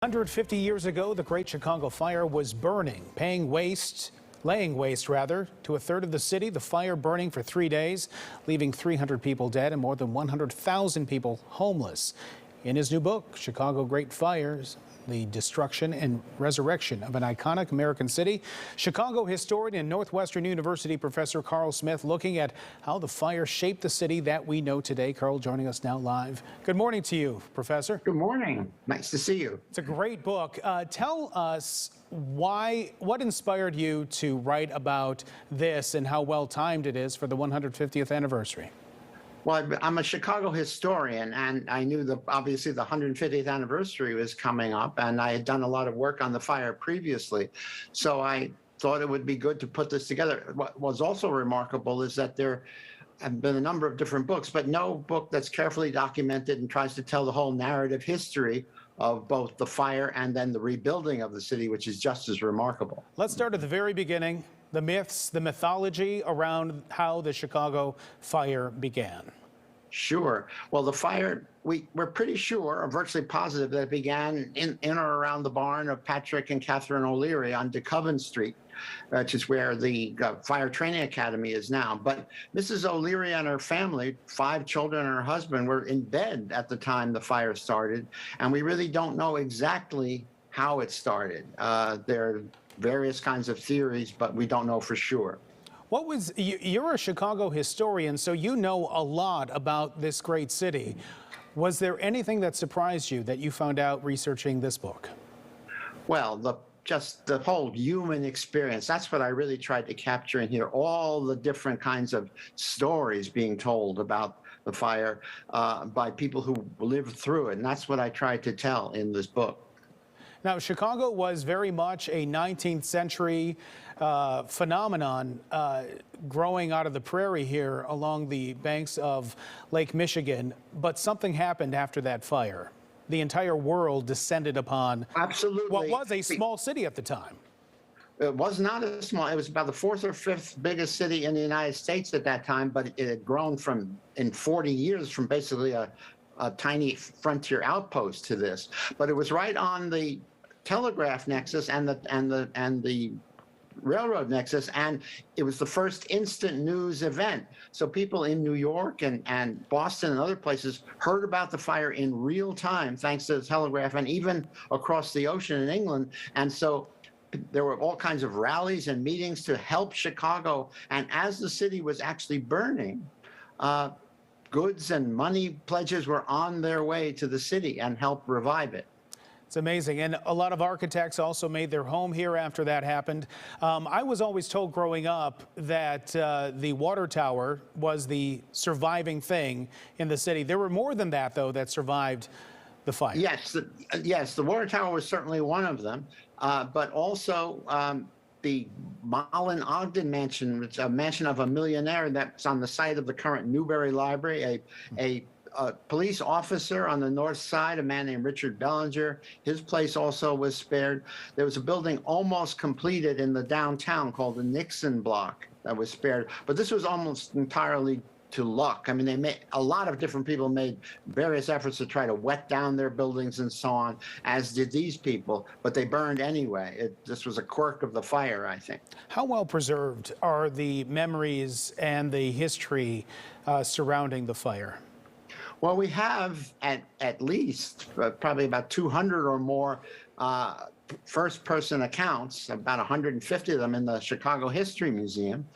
150 years ago, the Great Chicago Fire was burning, laying waste to a third of the city. The fire burning for 3 days, leaving 300 people dead and more than 100,000 people homeless. In his new book, Chicago Great Fires, the Destruction and Resurrection of an Iconic American City, Chicago historian and Northwestern University professor Carl Smith looking at how the fire shaped the city that we know today. Carl joining us now live. Good morning to you, Professor. Good morning. Nice to see you. It's a great book. Tell us what inspired you to write about this and how well timed it is for the 150th anniversary. Well, I'm a Chicago historian, and I knew that obviously the 150th anniversary was coming up, and I had done a lot of work on the fire previously. So I thought it would be good to put this together. What was also remarkable is that there have been a number of different books, but no book that's carefully documented and tries to tell the whole narrative history of both the fire and then the rebuilding of the city, which is just as remarkable. Let's start at the very beginning. The myths, the mythology around how the Chicago fire began. Sure. Well, the fire, we're pretty sure, or virtually positive, that it began in or around the barn of Patrick and Catherine O'Leary on DeCoven Street, which is where the Fire Training Academy is now. But Mrs. O'Leary and her family, 5 children and her husband, were in bed at the time the fire started, and we really don't know exactly how it started. There are various kinds of theories, but we don't know for sure. You're a Chicago historian, so you know a lot about this great city. Was there anything that surprised you that you found out researching this book? Well, just the whole human experience. That's what I really tried to capture in here. All the different kinds of stories being told about the fire by people who lived through it. And that's what I tried to tell in this book. Now, Chicago was very much a 19th century phenomenon growing out of the prairie here along the banks of Lake Michigan. But something happened after that fire. The entire world descended upon what was a small city at the time. It was not a small, it was about the 4th or 5th biggest city in the United States at that time, but it had grown in 40 years from basically a tiny frontier outpost to this. But it was right on the telegraph nexus and the railroad nexus, and it was the first instant news event. So people in New York and Boston and other places heard about the fire in real time thanks to the telegraph, and even across the ocean in England. And so there were all kinds of rallies and meetings to help Chicago. And as the city was actually burning, goods and money pledges were on their way to the city and helped revive it. It's amazing. And a lot of architects also made their home here after that happened. I was always told growing up that the water tower was the surviving thing in the city. There were more than that, though, that survived the fire. Yes, the water tower was certainly one of them, but also the Mullen Ogden Mansion, which is a mansion of a millionaire that's on the site of the current Newberry Library. A police officer on the north side, a man named Richard Bellinger, his place also was spared. There was a building almost completed in the downtown called the Nixon Block that was spared, but this was almost entirely to luck. I mean, a lot of different people made various efforts to try to wet down their buildings and so on, as did these people, but they burned anyway. This was a quirk of the fire, I think. How well preserved are the memories and the history surrounding the fire? Well, we have at least probably about 200 or more first-person accounts, about 150 of them in the Chicago History Museum.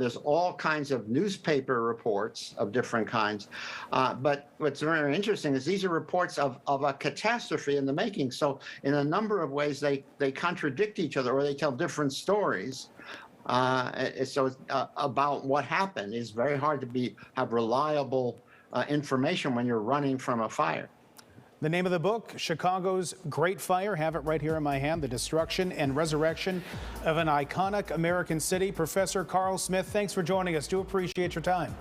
There's all kinds of newspaper reports of different kinds. But what's very interesting is these are reports of a catastrophe in the making. So in a number of ways, they contradict each other, or they tell different stories. So about what happened. It's very hard to have reliable information when you're running from a fire. The name of the book, Chicago's Great Fire, have it right here in my hand, The Destruction and Resurrection of an Iconic American City. Professor Carl Smith, thanks for joining us. Do appreciate your time.